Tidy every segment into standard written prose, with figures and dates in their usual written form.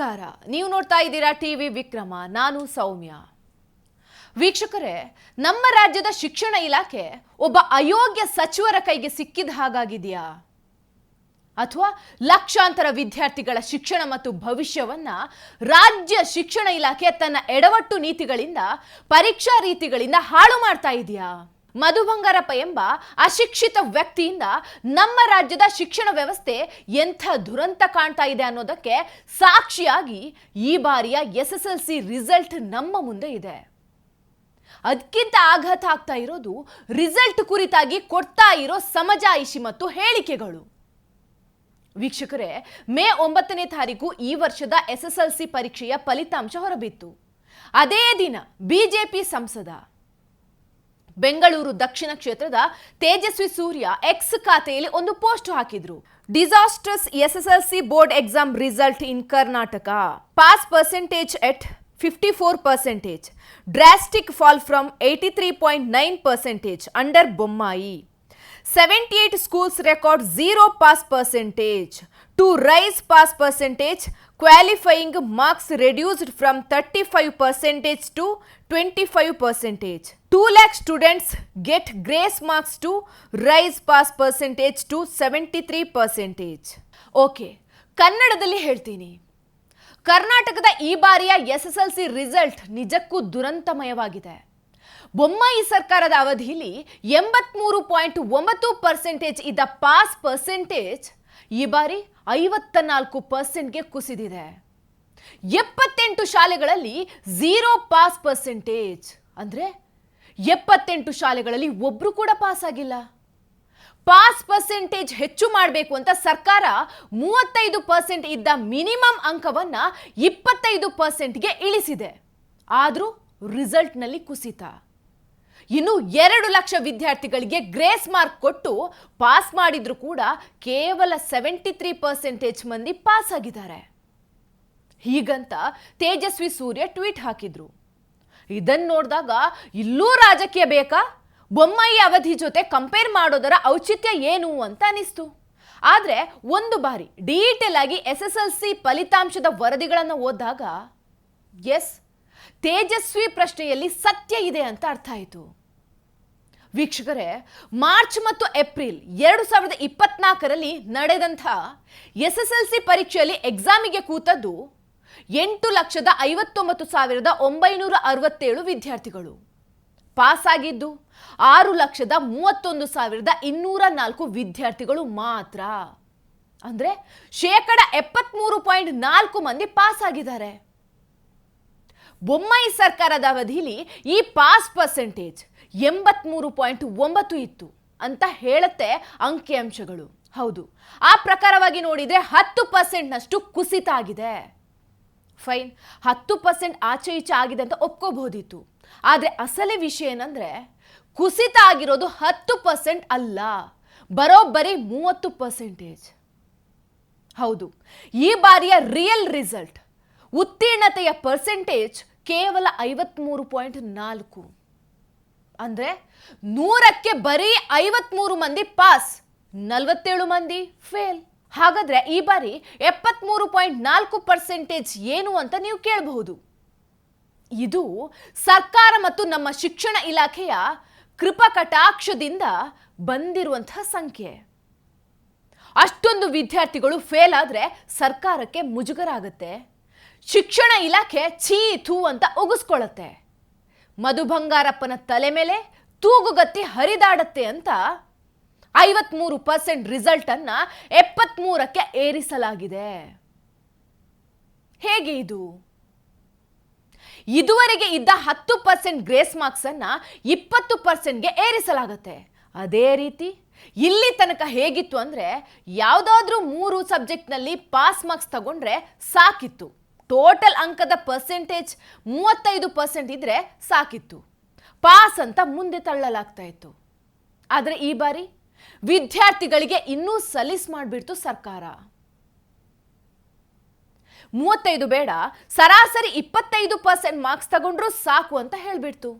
ನಮಸ್ಕಾರ. ನೀವು ನೋಡ್ತಾ ಇದ್ದೀರಾ ಟಿವಿ ವಿಕ್ರಮ. ನಾನು ಸೌಮ್ಯ. ವೀಕ್ಷಕರೇ, ನಮ್ಮ ರಾಜ್ಯದ ಶಿಕ್ಷಣ ಇಲಾಖೆ ಒಬ್ಬ ಅಯೋಗ್ಯ ಸಚಿವರ ಕೈಗೆ ಸಿಕ್ಕಿದ ಹಾಗಾಗಿದೆಯಾ? ಅಥವಾ ಲಕ್ಷಾಂತರ ವಿದ್ಯಾರ್ಥಿಗಳ ಶಿಕ್ಷಣ ಮತ್ತು ಭವಿಷ್ಯವನ್ನ ರಾಜ್ಯ ಶಿಕ್ಷಣ ಇಲಾಖೆ ತನ್ನ ಎಡವಟ್ಟು ನೀತಿಗಳಿಂದ, ಪರೀಕ್ಷಾ ರೀತಿಗಳಿಂದ ಹಾಳು ಮಾಡ್ತಾ ಇದೆಯಾ? ಮಧು ಬಂಗಾರಪ್ಪ ಎಂಬ ಅಶಿಕ್ಷಿತ ವ್ಯಕ್ತಿಯಿಂದ ನಮ್ಮ ರಾಜ್ಯದ ಶಿಕ್ಷಣ ವ್ಯವಸ್ಥೆ ಎಂಥ ದುರಂತ ಕಾಣ್ತಾ ಇದೆ ಅನ್ನೋದಕ್ಕೆ ಸಾಕ್ಷಿಯಾಗಿ ಈ ಬಾರಿಯ SSLC ರಿಸಲ್ಟ್ ನಮ್ಮ ಮುಂದೆ ಇದೆ. ಅದಕ್ಕಿಂತ ಆಘಾತ ಆಗ್ತಾ ಇರೋದು ರಿಸಲ್ಟ್ ಕುರಿತಾಗಿ ಕೊಡ್ತಾ ಇರೋ ಸಮಜಾಯಿಷಿ ಮತ್ತು ಹೇಳಿಕೆಗಳು. ವೀಕ್ಷಕರೇ, ಮೇ 9ನೇ ತಾರೀಕು ಈ ವರ್ಷದ SSLC ಪರೀಕ್ಷೆಯ ಫಲಿತಾಂಶ ಹೊರಬಿತ್ತು. ಅದೇ ದಿನ ಬಿಜೆಪಿ ಸಂಸದ ಬೆಂಗಳೂರು ದಕ್ಷಿಣ ಕ್ಷೇತ್ರದ ತೇಜಸ್ವಿ ಸೂರ್ಯ ಎಕ್ಸ್ ಖಾತೆಯಲ್ಲಿ ಒಂದು ಪೋಸ್ಟ್ ಹಾಕಿದ್ರು. Disastrous SSLC board exam result in Karnataka. Pass percentage at 54%. Drastic fall from 83.9% under Bommai. 78 schools record 0 pass percentage. To rise pass percentage, qualifying marks reduced from 35% to 25%. 2 lakh students get grace marks to rise pass percentage to 73%. Okay, ಕನ್ನಡದಲ್ಲಿ ಹೇಳ್ತೀನಿ. ಕರ್ನಾಟಕದ ಈ ಬಾರಿಯ SSLC result ನಿಜಕ್ಕೂ ದುರಂತಮಯವಾಗಿದೆ. ಬೊಮ್ಮಾಯಿ ಸರ್ಕಾರದ ಅವಧಿಯಲ್ಲಿ 83.9% ಇದ್ದ pass percentage ಈ ಬಾರಿ 54%ಗೆ ಕುಸಿದಿದೆ. 78 ಶಾಲೆಗಳಲ್ಲಿ 0 ಪಾಸ್ ಪರ್ಸೆಂಟೇಜ್ ಅಂದ್ರೆ 78 ಶಾಲೆಗಳಲ್ಲಿ ಒಬ್ರು ಕೂಡ ಪಾಸ್ ಆಗಿಲ್ಲ. ಪಾಸ್ ಪರ್ಸೆಂಟೇಜ್ ಹೆಚ್ಚು ಮಾಡಬೇಕು ಅಂತ ಸರ್ಕಾರ 35% ಇದ್ದ ಮಿನಿಮಮ್ ಅಂಕವನ್ನ 25%ಗೆ ಇಳಿಸಿದೆ. ಆದ್ರೂ ರಿಸಲ್ಟ್ನಲ್ಲಿ ಕುಸಿತ. ಇನ್ನು 2 ಲಕ್ಷ ವಿದ್ಯಾರ್ಥಿಗಳಿಗೆ ಗ್ರೇಸ್ ಮಾರ್ಕ್ ಕೊಟ್ಟು ಪಾಸ್ ಮಾಡಿದ್ರು ಕೂಡ ಕೇವಲ 73% ಮಂದಿ ಪಾಸ್ ಆಗಿದ್ದಾರೆ. ಹೀಗಂತ ತೇಜಸ್ವಿ ಸೂರ್ಯ ಟ್ವೀಟ್ ಹಾಕಿದ್ರು. ಇದನ್ನು ನೋಡಿದಾಗ ಇಲ್ಲೂ ರಾಜಕೀಯ ಬೇಕಾ? ಬೊಮ್ಮಾಯಿ ಅವಧಿ ಜೊತೆ ಕಂಪೇರ್ ಮಾಡೋದರ ಔಚಿತ್ಯ ಏನು ಅಂತ ಅನಿಸ್ತು. ಆದರೆ ಒಂದು ಬಾರಿ ಡೀಟೇಲ್ ಆಗಿ SSLC ಫಲಿತಾಂಶದ ವರದಿಗಳನ್ನು ಓದಿದಾಗ ಎಸ್, ತೇಜಸ್ವಿ ಪ್ರಶ್ನೆಯಲ್ಲಿ ಸತ್ಯ ಇದೆ ಅಂತ ಅರ್ಥ ಆಯಿತು. ವೀಕ್ಷಕರೇ, ಮಾರ್ಚ್ ಮತ್ತು ಏಪ್ರಿಲ್ 2024ರಲ್ಲಿ ನಡೆದಂಥ SSLC ಪರೀಕ್ಷೆಯಲ್ಲಿ ಎಕ್ಸಾಮಿಗೆ ಕೂತದ್ದು 8,59,967 ವಿದ್ಯಾರ್ಥಿಗಳು. ಪಾಸ್ ಆಗಿದ್ದು 6,31,204 ವಿದ್ಯಾರ್ಥಿಗಳು ಮಾತ್ರ. ಅಂದ್ರೆ 73.4% ಮಂದಿ ಪಾಸ್ ಆಗಿದ್ದಾರೆ. ಬೊಮ್ಮಾಯಿ ಸರ್ಕಾರದ ಅವಧಿಯಲ್ಲಿ ಈ ಪಾಸ್ ಪರ್ಸೆಂಟೇಜ್ 83.9 ಇತ್ತು ಅಂತ ಹೇಳುತ್ತೆ ಅಂಕಿಅಂಶಗಳು. ಹೌದು, ಆ ಪ್ರಕಾರವಾಗಿ ನೋಡಿದ್ರೆ 10%ನಷ್ಟು ಕುಸಿತ ಆಗಿದೆ. ಫೈನ್, 10% ಆಚೆ ಈಚೆ ಆಗಿದೆ ಅಂತ ಒಪ್ಕೋಬಹುದಿತ್ತು. ಆದರೆ ಅಸಲಿ ವಿಷಯ ಏನಂದ್ರೆ ಕುಸಿತ ಆಗಿರೋದು 10% ಅಲ್ಲ, ಬರೋಬ್ಬರಿ 30%. ಹೌದು, ಈ ಬಾರಿಯ ರಿಯಲ್ ರಿಸಲ್ಟ್ ಉತ್ತೀರ್ಣತೆಯ ಪರ್ಸೆಂಟೇಜ್ ಕೇವಲ 53.4. ಅಂದ್ರೆ 100ಕ್ಕೆ ಬರೀ 53 ಮಂದಿ ಪಾಸ್, 47 ಮಂದಿ ಫೇಲ್. ಹಾಗಾದ್ರೆ ಈ ಬಾರಿ 73.4% ಏನು ಅಂತ ನೀವು ಕೇಳಬಹುದು. ಇದು ಸರ್ಕಾರ ಮತ್ತು ನಮ್ಮ ಶಿಕ್ಷಣ ಇಲಾಖೆಯ ಕೃಪಕಟಾಕ್ಷದಿಂದ ಬಂದಿರುವಂತಹ ಸಂಖ್ಯೆ. ಅಷ್ಟೊಂದು ವಿದ್ಯಾರ್ಥಿಗಳು ಫೇಲ್ ಆದ್ರೆ ಸರ್ಕಾರಕ್ಕೆ ಮುಜುಗರ ಆಗುತ್ತೆ. ಶಿಕ್ಷಣ ಇಲಾಖೆ ಛೀ ಥೂ ಅಂತ ಉಗಿಸ್ಕೊಳ್ಳುತ್ತೆ. ಮಧು ಬಂಗಾರಪ್ಪನ ತಲೆ ಮೇಲೆ ತೂಗುಗತ್ತಿ ಹರಿದಾಡತ್ತೆ ಅಂತ 53% ರಿಸಲ್ಟ್ ಅನ್ನ 73ಕ್ಕೆ ಏರಿಸಲಾಗಿದೆ. ಹೇಗೆ ಇದು? ಇದುವರೆಗೆ ಇದ್ದ 10% ಗ್ರೇಸ್ ಮಾರ್ಕ್ಸ್ ಅನ್ನ 20%ಗೆ ಏರಿಸಲಾಗುತ್ತೆ. ಅದೇ ರೀತಿ ಇಲ್ಲಿ ತನಕ ಹೇಗಿತ್ತು ಅಂದ್ರೆ ಯಾವುದಾದ್ರೂ 3 ಸಬ್ಜೆಕ್ಟ್ನಲ್ಲಿ ಪಾಸ್ ಮಾರ್ಕ್ಸ್ ತಗೊಂಡ್ರೆ ಸಾಕಿತ್ತು. ಟೋಟಲ್ ಅಂಕದ ಪರ್ಸೆಂಟೇಜ್ 35% ಇದ್ರೆ ಸಾಕಿತ್ತು, ಪಾಸ್ ಅಂತ ಮುಂದೆ ತಳ್ಳಲಾಗ್ತಾ ಇತ್ತು. ಆದರೆ ಈ ಬಾರಿ ವಿದ್ಯಾರ್ಥಿಗಳಿಗೆ ಇನ್ನೂ ಸಲೀಸ್ ಮಾಡಿಬಿಡ್ತು ಸರ್ಕಾರ. 35 ಬೇಡ, ಸರಾಸರಿ 25% ಮಾರ್ಕ್ಸ್ ತಗೊಂಡ್ರು ಸಾಕು ಅಂತ ಹೇಳ್ಬಿಡ್ತು.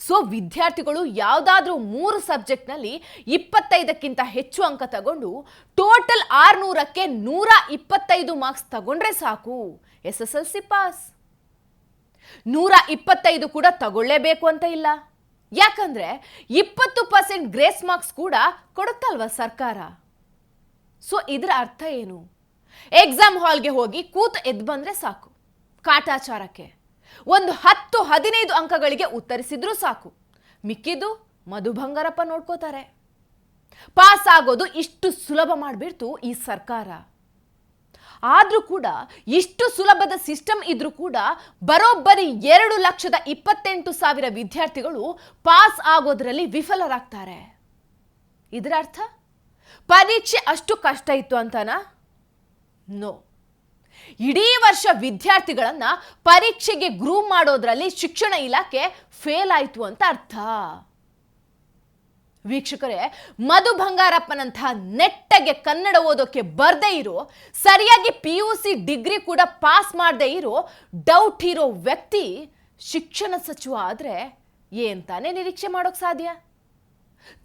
ಸೊ ವಿದ್ಯಾರ್ಥಿಗಳು ಯಾವುದಾದ್ರೂ 3 ಸಬ್ಜೆಕ್ಟ್ನಲ್ಲಿ 25ಕ್ಕಿಂತ ಹೆಚ್ಚು ಅಂಕ ತಗೊಂಡು ಟೋಟಲ್ 600ಕ್ಕೆ 125 ಮಾರ್ಕ್ಸ್ ತಗೊಂಡ್ರೆ ಸಾಕು, SSLC ಪಾಸ್. 125 ಕೂಡ ತಗೊಳ್ಳೇಬೇಕು ಅಂತ ಇಲ್ಲ. ಯಾಕಂದ್ರೆ 20% ಗ್ರೇಸ್ ಮಾರ್ಕ್ಸ್ ಕೂಡ ಕೊಡುತ್ತಲ್ವ ಸರ್ಕಾರ. ಸೊ ಇದರ ಅರ್ಥ ಏನು? ಎಕ್ಸಾಮ್ ಹಾಲ್ಗೆ ಹೋಗಿ ಕೂತು ಎದ್ದು ಬಂದ್ರೆ ಸಾಕು, ಕಾಟಾಚಾರಕ್ಕೆ ಒಂದು 10-15 ಅಂಕಗಳಿಗೆ ಉತ್ತರಿಸಿದ್ರೂ ಸಾಕು, ಮಿಕ್ಕಿದ್ದು ಮಧು ಬಂಗಾರಪ್ಪ ನೋಡ್ಕೋತಾರೆ. ಪಾಸ್ ಆಗೋದು ಇಷ್ಟು ಸುಲಭ ಮಾಡಿಬಿಡ್ತು ಈ ಸರ್ಕಾರ. ಆದ್ರೂ ಕೂಡ ಇಷ್ಟು ಸುಲಭದ ಸಿಸ್ಟಮ್ ಇದ್ರೂ ಕೂಡ ಬರೋಬ್ಬರಿ 2,28,000 ವಿದ್ಯಾರ್ಥಿಗಳು ಪಾಸ್ ಆಗೋದ್ರಲ್ಲಿ ವಿಫಲರಾಗ್ತಾರೆ. ಇದರ ಅರ್ಥ ಪರೀಕ್ಷೆ ಅಷ್ಟು ಕಷ್ಟ ಇತ್ತು ಅಂತನಾ? ನೋ. ಇಡೀ ವರ್ಷ ವಿದ್ಯಾರ್ಥಿಗಳನ್ನ ಪರೀಕ್ಷೆಗೆ ಗ್ರೂಮ್ ಮಾಡೋದ್ರಲ್ಲಿ ಶಿಕ್ಷಣ ಇಲಾಖೆ ಫೇಲ್ ಆಯಿತು ಅಂತ ಅರ್ಥ. ವೀಕ್ಷಕರೇ, ಮಧು ಬಂಗಾರಪ್ಪನಂತಹ ನೆಟ್ಟಗೆ ಕನ್ನಡ ಓದೋಕೆ ಬರ್ದೇ ಇರೋ, ಸರಿಯಾಗಿ PUC ಡಿಗ್ರಿ ಕೂಡ ಪಾಸ್ ಮಾಡದೇ ಇರೋ, ಡೌಟ್ ಇರೋ ವ್ಯಕ್ತಿ ಶಿಕ್ಷಣ ಸಚಿವ ಆದ್ರೆ ಏನ್ ತಾನೇ ನಿರೀಕ್ಷೆ ಮಾಡೋಕ್ ಸಾಧ್ಯ?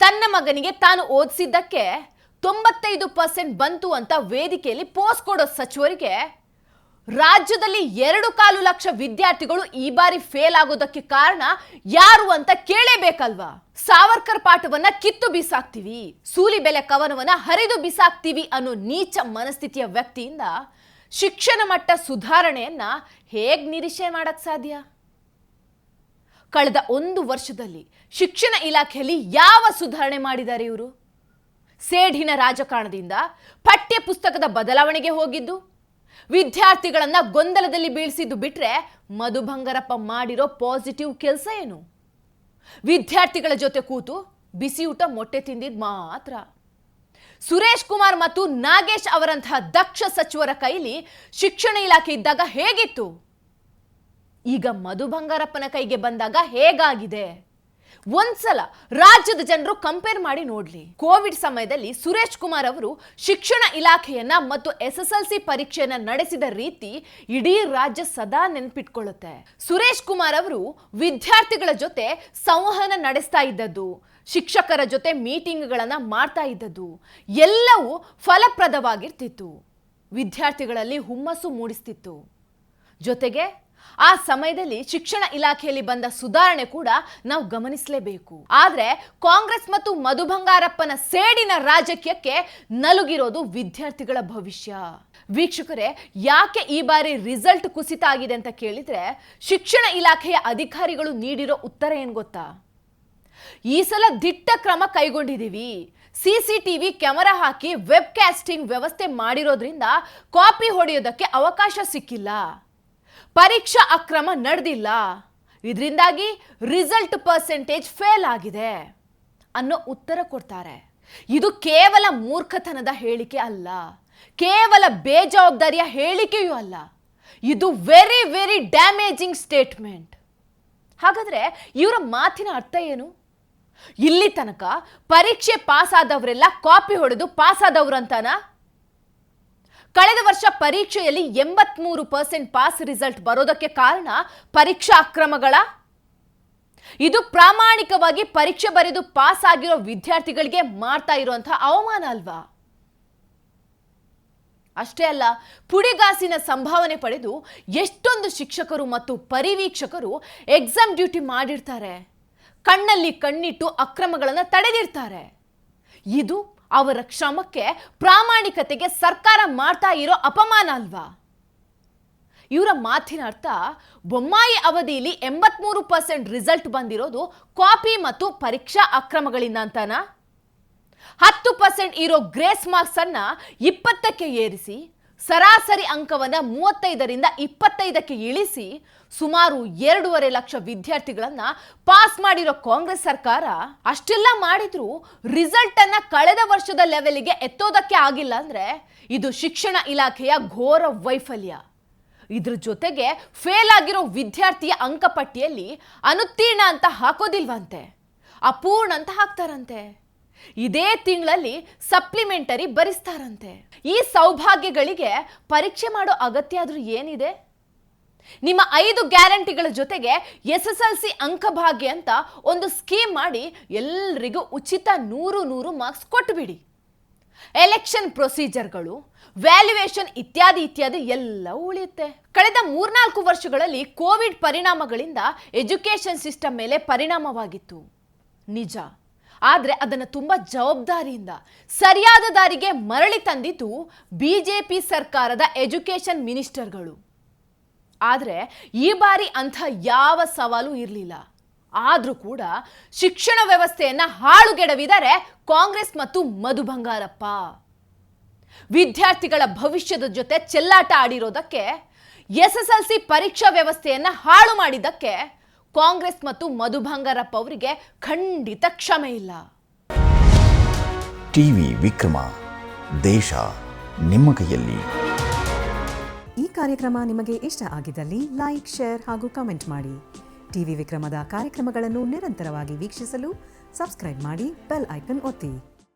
ತನ್ನ ಮಗನಿಗೆ ತಾನು ಓದಿಸಿದ್ದಕ್ಕೆ 95% ಬಂತು ಅಂತ ವೇದಿಕೆಯಲ್ಲಿ ಪೋಸ್ಟ್ ಕೊಡೋ ಸಚಿವರಿಗೆ ರಾಜ್ಯದಲ್ಲಿ 2.25 ಲಕ್ಷ ವಿದ್ಯಾರ್ಥಿಗಳು ಈ ಬಾರಿ ಫೇಲ್ ಆಗೋದಕ್ಕೆ ಕಾರಣ ಯಾರು ಅಂತ ಕೇಳೇಬೇಕಲ್ವಾ? ಸಾವರ್ಕರ್ ಪಾಠವನ್ನ ಕಿತ್ತು ಬಿಸಾಕ್ತಿವಿ, ಸೂಲಿಬೆಲೆ ಕವನವನ್ನ ಹರಿದು ಬಿಸಾಕ್ತಿವಿ ಅನ್ನೋ ನೀಚ ಮನಸ್ಥಿತಿಯ ವ್ಯಕ್ತಿಯಿಂದ ಶಿಕ್ಷಣ ಮಟ್ಟ ಸುಧಾರಣೆಯನ್ನ ಹೇಗ್ ನಿರೀಕ್ಷೆ ಮಾಡಕ್ ಸಾಧ್ಯ? ಕಳೆದ 1 ವರ್ಷದಲ್ಲಿ ಶಿಕ್ಷಣ ಇಲಾಖೆಯಲ್ಲಿ ಯಾವ ಸುಧಾರಣೆ ಮಾಡಿದ್ದಾರೆ ಇವರು? ಸೇಡಿನ ರಾಜಕಾರಣದಿಂದ ಪಠ್ಯ ಪುಸ್ತಕದ ಬದಲಾವಣೆಗೆ ಹೋಗಿದ್ದು, ವಿದ್ಯಾರ್ಥಿಗಳನ್ನ ಗೊಂದಲದಲ್ಲಿ ಬೀಳಿಸಿದ್ದು ಬಿಟ್ರೆ ಮಧು ಬಂಗಾರಪ್ಪ ಮಾಡಿರೋ ಪಾಸಿಟಿವ್ ಕೆಲಸ ಏನು? ವಿದ್ಯಾರ್ಥಿಗಳ ಜೊತೆ ಕೂತು ಬಿಸಿ ಊಟ ಮೊಟ್ಟೆ ತಿಂದಿದ್ ಮಾತ್ರ. ಸುರೇಶ್ ಕುಮಾರ್ ಮತ್ತು ನಾಗೇಶ್ ಅವರಂತಹ ದಕ್ಷ ಸಚಿವರ ಕೈಲಿ ಶಿಕ್ಷಣ ಇಲಾಖೆ ಇದ್ದಾಗ ಹೇಗಿತ್ತು? ಈಗ ಮಧು ಬಂಗಾರಪ್ಪನ ಕೈಗೆ ಬಂದಾಗ ಹೇಗಾಗಿದೆ? ಒಂದ್ಸಲ ರಾಜ್ಯದ ಜನರು ಕಂಪೇರ್ ಮಾಡಿ ನೋಡ್ಲಿ. ಕೋವಿಡ್ ಸಮಯದಲ್ಲಿ ಸುರೇಶ್ ಕುಮಾರ್ ಅವರು ಶಿಕ್ಷಣ ಇಲಾಖೆಯನ್ನ ಮತ್ತು SSLC ಪರೀಕ್ಷೆಯನ್ನ ನಡೆಸಿದ ರೀತಿ ಇಡೀ ರಾಜ್ಯ ಸದಾ ನೆನ್ಪಿಟ್ಕೊಳ್ಳುತ್ತೆ. ಸುರೇಶ್ ಕುಮಾರ್ ಅವರು ವಿದ್ಯಾರ್ಥಿಗಳ ಜೊತೆ ಸಂವಹನ ನಡೆಸ್ತಾ ಇದ್ದದ್ದು, ಶಿಕ್ಷಕರ ಜೊತೆ ಮೀಟಿಂಗ್ಗಳನ್ನ ಮಾಡ್ತಾ ಇದ್ದದ್ದು ಎಲ್ಲವೂ ಫಲಪ್ರದವಾಗಿರ್ತಿತ್ತು, ವಿದ್ಯಾರ್ಥಿಗಳಲ್ಲಿ ಹುಮ್ಮಸ್ಸು ಮೂಡಿಸ್ತಿತ್ತು. ಜೊತೆಗೆ ಆ ಸಮಯದಲ್ಲಿ ಶಿಕ್ಷಣ ಇಲಾಖೆಯಲ್ಲಿ ಬಂದ ಸುಧಾರಣೆ ಕೂಡ ನಾವು ಗಮನಿಸಲೇಬೇಕು. ಆದ್ರೆ ಕಾಂಗ್ರೆಸ್ ಮತ್ತು ಮಧು ಬಂಗಾರಪ್ಪನ ಸೇಡಿನ ರಾಜಕೀಯಕ್ಕೆ ನಲುಗಿರೋದು ವಿದ್ಯಾರ್ಥಿಗಳ ಭವಿಷ್ಯ. ವೀಕ್ಷಕರೇ, ಯಾಕೆ ಈ ಬಾರಿ ರಿಸಲ್ಟ್ ಕುಸಿತ ಆಗಿದೆ ಅಂತ ಕೇಳಿದ್ರೆ ಶಿಕ್ಷಣ ಇಲಾಖೆಯ ಅಧಿಕಾರಿಗಳು ನೀಡಿರೋ ಉತ್ತರ ಏನ್ ಗೊತ್ತಾ? ಈ ಸಲ ದಿಟ್ಟ ಕ್ರಮ ಕೈಗೊಂಡಿದ್ದೀವಿ, CCTV ಕ್ಯಾಮೆರಾ ಹಾಕಿ ವೆಬ್ ಕಾಸ್ಟಿಂಗ್ ವ್ಯವಸ್ಥೆ ಮಾಡಿರೋದ್ರಿಂದ ಕಾಪಿ ಹೊಡೆಯೋದಕ್ಕೆ ಅವಕಾಶ ಸಿಕ್ಕಿಲ್ಲ, ಪರೀಕ್ಷಾ ಅಕ್ರಮ ನಡೆದಿಲ್ಲ, ಇದರಿಂದಾಗಿ ರಿಸಲ್ಟ್ ಪರ್ಸೆಂಟೇಜ್ ಫೇಲ್ ಆಗಿದೆ ಅನ್ನೋ ಉತ್ತರ ಕೊಡ್ತಾರೆ. ಇದು ಕೇವಲ ಮೂರ್ಖತನದ ಹೇಳಿಕೆ ಅಲ್ಲ, ಕೇವಲ ಬೇಜವಾಬ್ದಾರಿಯ ಹೇಳಿಕೆಯೂ ಅಲ್ಲ, ಇದು ವೆರಿ ವೆರಿ ಡ್ಯಾಮೇಜಿಂಗ್ ಸ್ಟೇಟ್ಮೆಂಟ್. ಹಾಗಾದ್ರೆ ಇವರ ಮಾತಿನ ಅರ್ಥ ಏನು? ಇಲ್ಲಿ ತನಕ ಪರೀಕ್ಷೆ ಪಾಸ್ ಆದವರೆಲ್ಲ ಕಾಪಿ ಹೊಡೆದು ಪಾಸ್ ಆದವರು ಅಂತಾನ? ಕಳೆದ ವರ್ಷ ಪರೀಕ್ಷೆಯಲ್ಲಿ 83% ಪಾಸ್ ರಿಸಲ್ಟ್ ಬರೋದಕ್ಕೆ ಕಾರಣ ಪರೀಕ್ಷಾ ಅಕ್ರಮಗಳ? ಇದು ಪ್ರಾಮಾಣಿಕವಾಗಿ ಪರೀಕ್ಷೆ ಬರೆದು ಪಾಸ್ ಆಗಿರೋ ವಿದ್ಯಾರ್ಥಿಗಳಿಗೆ ಮಾಡ್ತಾ ಇರುವಂತಹ ಅವಮಾನ ಅಲ್ವಾ? ಅಷ್ಟೇ ಅಲ್ಲ, ಪುಡಿಗಾಸಿನ ಸಂಭಾವನೆ ಪಡೆದು ಎಷ್ಟೊಂದು ಶಿಕ್ಷಕರು ಮತ್ತು ಪರಿವೀಕ್ಷಕರು ಎಕ್ಸಾಮ್ ಡ್ಯೂಟಿ ಮಾಡಿರ್ತಾರೆ, ಕಣ್ಣಲ್ಲಿ ಕಣ್ಣಿಟ್ಟು ಅಕ್ರಮಗಳನ್ನು ತಡೆದಿರ್ತಾರೆ. ಇದು ಅವರ ಶ್ರಮಕ್ಕೆ, ಪ್ರಾಮಾಣಿಕತೆಗೆ ಸರ್ಕಾರ ಮಾಡ್ತಾ ಇರೋ ಅಪಮಾನ ಅಲ್ವಾ? ಇವರ ಮಾತಿನ ಅರ್ಥ ಬೊಮ್ಮಾಯಿ ಅವಧಿಯಲ್ಲಿ 83% ರಿಸಲ್ಟ್ ಬಂದಿರೋದು ಕಾಪಿ ಮತ್ತು ಪರೀಕ್ಷಾ ಅಕ್ರಮಗಳಿಂದ ಅಂತಾನ? 10% ಇರೋ ಗ್ರೇಸ್ ಮಾರ್ಕ್ಸ್ ಅನ್ನ 20ಕ್ಕೆ ಏರಿಸಿ ಸರಾಸರಿ ಅಂಕವನ್ನ 35ರಿಂದ 25ಕ್ಕೆ ಇಳಿಸಿ ಸುಮಾರು 2.5 ಲಕ್ಷ ವಿದ್ಯಾರ್ಥಿಗಳನ್ನ ಪಾಸ್ ಮಾಡಿರೋ ಕಾಂಗ್ರೆಸ್ ಸರ್ಕಾರ ಅಷ್ಟೆಲ್ಲ ಮಾಡಿದ್ರು ರಿಸಲ್ಟ್ ಅನ್ನ ಕಳೆದ ವರ್ಷದ ಲೆವೆಲ್ಗೆ ಎತ್ತೋದಕ್ಕೆ ಆಗಿಲ್ಲ ಅಂದ್ರೆ ಇದು ಶಿಕ್ಷಣ ಇಲಾಖೆಯ ಘೋರ ವೈಫಲ್ಯ. ಇದ್ರ ಜೊತೆಗೆ ಫೇಲ್ ಆಗಿರೋ ವಿದ್ಯಾರ್ಥಿಯ ಅಂಕಪಟ್ಟಿಯಲ್ಲಿ ಅನುತ್ತೀರ್ಣ ಅಂತ ಹಾಕೋದಿಲ್ವಂತೆ, ಅಪೂರ್ಣ ಅಂತ ಹಾಕ್ತಾರಂತೆ. ಇದೇ ತಿಂಗಳಲ್ಲಿ ಸಪ್ಲಿಮೆಂಟರಿ ಬರೆಸ್ತಾರಂತೆ. ಈ ಸೌಭಾಗ್ಯಗಳಿಗೆ ಪರೀಕ್ಷೆ ಮಾಡೋ ಅಗತ್ಯ ಆದ್ರೂ ಏನಿದೆ? ನಿಮ್ಮ 5 ಗ್ಯಾರಂಟಿಗಳ ಜೊತೆಗೆ SSLC ಅಂಕಭಾಗ್ಯ ಅಂತ ಒಂದು ಸ್ಕೀಮ್ ಮಾಡಿ ಎಲ್ಲರಿಗೂ ಉಚಿತ 100 ಮಾರ್ಕ್ಸ್ ಕೊಟ್ಟುಬಿಡಿ. ಎಲೆಕ್ಷನ್ ಪ್ರೊಸೀಜರ್ಗಳು, ವ್ಯಾಲ್ಯೂಯೇಷನ್ ಇತ್ಯಾದಿ ಎಲ್ಲ ಉಳಿಯುತ್ತೆ. ಕಳೆದ 3-4 ವರ್ಷಗಳಲ್ಲಿ ಕೋವಿಡ್ ಪರಿಣಾಮಗಳಿಂದ ಎಜುಕೇಷನ್ ಸಿಸ್ಟಮ್ ಮೇಲೆ ಪರಿಣಾಮವಾಗಿತ್ತು ನಿಜ. ಆದರೆ ಅದನ್ನು ತುಂಬಾ ಜವಾಬ್ದಾರಿಯಿಂದ ಸರಿಯಾದ ದಾರಿಗೆ ಮರಳಿ ತಂದಿದ್ದು BJP ಸರ್ಕಾರದ ಎಜುಕೇಷನ್ ಮಿನಿಸ್ಟರ್ಗಳು. ಆದರೆ ಈ ಬಾರಿ ಅಂಥ ಯಾವ ಸವಾಲು ಇರಲಿಲ್ಲ. ಆದರೂ ಕೂಡ ಶಿಕ್ಷಣ ವ್ಯವಸ್ಥೆಯನ್ನ ಹಾಳುಗೆಡವಿದರೆ ಕಾಂಗ್ರೆಸ್ ಮತ್ತು ಮಧು ಬಂಗಾರಪ್ಪ. ವಿದ್ಯಾರ್ಥಿಗಳ ಭವಿಷ್ಯದ ಜೊತೆ ಚೆಲ್ಲಾಟ ಆಡಿರೋದಕ್ಕೆ, SSLC ಪರೀಕ್ಷಾ ವ್ಯವಸ್ಥೆಯನ್ನ ಹಾಳು ಮಾಡಿದ್ದಕ್ಕೆ ಕಾಂಗ್ರೆಸ್ ಮತ್ತು ಮಧು ಬಂಗಾರಪ್ಪ ಅವರಿಗೆ ಖಂಡಿತ ಕ್ಷಮೆ ಇಲ್ಲ. ಟಿವಿ ವಿಕ್ರಮ, ದೇಶ ನಿಮ್ಮ ಕೈಯಲ್ಲಿ. ಈ ಕಾರ್ಯಕ್ರಮ ನಿಮಗೆ ಇಷ್ಟ ಆಗಿದ್ದಲ್ಲಿ ಲೈಕ್, ಶೇರ್ ಹಾಗೂ ಕಮೆಂಟ್ ಮಾಡಿ. ಟಿವಿ ವಿಕ್ರಮದ ಕಾರ್ಯಕ್ರಮಗಳನ್ನು ನಿರಂತರವಾಗಿ ವೀಕ್ಷಿಸಲು ಸಬ್ಸ್ಕ್ರೈಬ್ ಮಾಡಿ, ಬೆಲ್ ಐಕನ್ ಒತ್ತಿ.